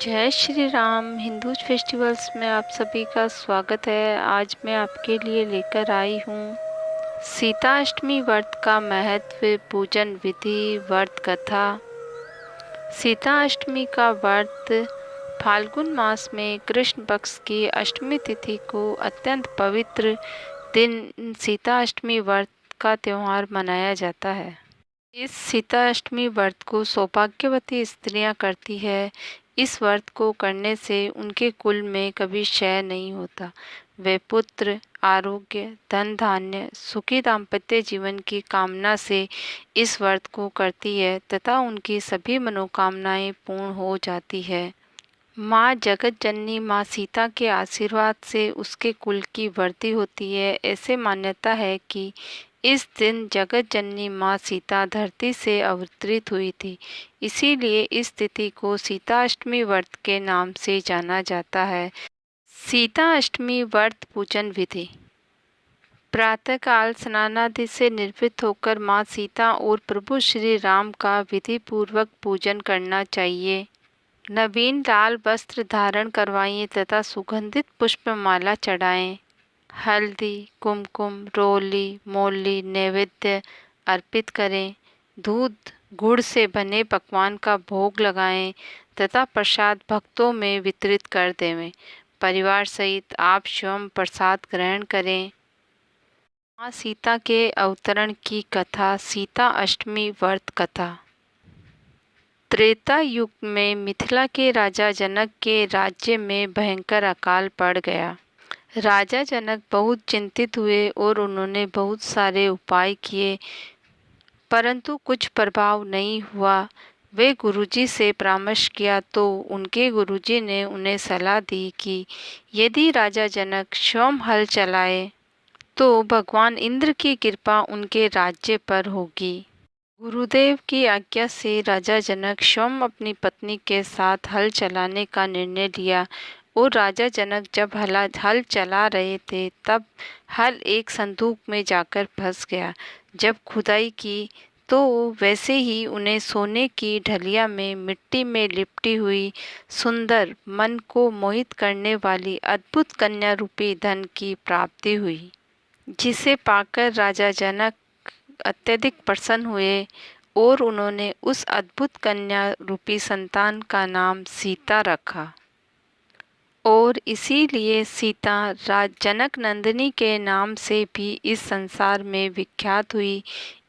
जय श्री राम। हिंदू फेस्टिवल्स में आप सभी का स्वागत है। आज मैं आपके लिए लेकर आई हूँ सीता अष्टमी व्रत का महत्व, पूजन विधि, व्रत कथा। सीता अष्टमी का व्रत फाल्गुन मास में कृष्ण पक्ष की अष्टमी तिथि को अत्यंत पवित्र दिन सीता अष्टमी व्रत का त्यौहार मनाया जाता है। इस सीता अष्टमी व्रत को सौभाग्यवती स्त्रियां करती है। इस व्रत को करने से उनके कुल में कभी क्षय नहीं होता। वे पुत्र, आरोग्य, धन धान्य, सुखी दाम्पत्य जीवन की कामना से इस व्रत को करती है तथा उनकी सभी मनोकामनाएं पूर्ण हो जाती है। माँ जगत जननी माँ सीता के आशीर्वाद से उसके कुल की वृद्धि होती है। ऐसे मान्यता है कि इस दिन जगत जननी माँ सीता धरती से अवतरित हुई थी। इसीलिए इस तिथि को सीता अष्टमी व्रत के नाम से जाना जाता है। सीता अष्टमी व्रत पूजन विधि। प्रातःकाल स्नानादि से निर्वृत्त होकर माँ सीता और प्रभु श्री राम का विधि पूर्वक पूजन करना चाहिए। नवीन लाल वस्त्र धारण करवाइए तथा सुगंधित पुष्पमाला चढ़ाएं। हल्दी, कुमकुम, रोली, मौली नैवेद्य अर्पित करें। दूध गुड़ से बने पकवान का भोग लगाएं तथा प्रसाद भक्तों में वितरित कर देवें। परिवार सहित आप स्वयं प्रसाद ग्रहण करें। माँ सीता के अवतरण की कथा। सीता अष्टमी व्रत कथा। त्रेता युग में मिथिला के राजा जनक के राज्य में भयंकर अकाल पड़ गया। राजा जनक बहुत चिंतित हुए और उन्होंने बहुत सारे उपाय किए, परंतु कुछ प्रभाव नहीं हुआ। वे गुरुजी से परामर्श किया तो उनके गुरुजी ने उन्हें सलाह दी कि यदि राजा जनक स्वयं हल चलाए तो भगवान इंद्र की कृपा उनके राज्य पर होगी। गुरुदेव की आज्ञा से राजा जनक स्वयं अपनी पत्नी के साथ हल चलाने का निर्णय लिया और राजा जनक जब हल चला रहे थे तब हल एक संदूक में जाकर फंस गया। जब खुदाई की तो वैसे ही उन्हें सोने की ढलिया में मिट्टी में लिपटी हुई सुंदर, मन को मोहित करने वाली अद्भुत कन्या रूपी धन की प्राप्ति हुई, जिसे पाकर राजा जनक अत्यधिक प्रसन्न हुए और उन्होंने उस अद्भुत कन्या रूपी संतान का नाम सीता रखा और इसीलिए सीता जनक नंदिनी के नाम से भी इस संसार में विख्यात हुई।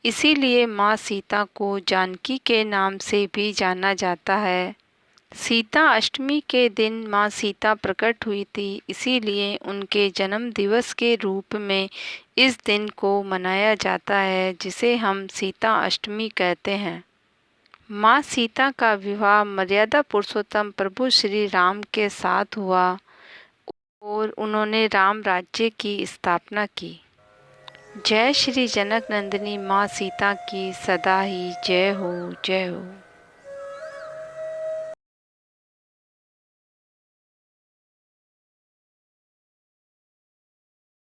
इसीलिए माँ सीता को जानकी के नाम से भी जाना जाता है। सीता अष्टमी के दिन माँ सीता प्रकट हुई थी, इसीलिए उनके जन्म दिवस के रूप में इस दिन को मनाया जाता है, जिसे हम सीता अष्टमी कहते हैं। माँ सीता का विवाह मर्यादा पुरुषोत्तम प्रभु श्री राम के साथ हुआ और उन्होंने राम राज्य की स्थापना की। जय श्री जनक नंदिनी माँ सीता की सदा ही जय हो, जय हो।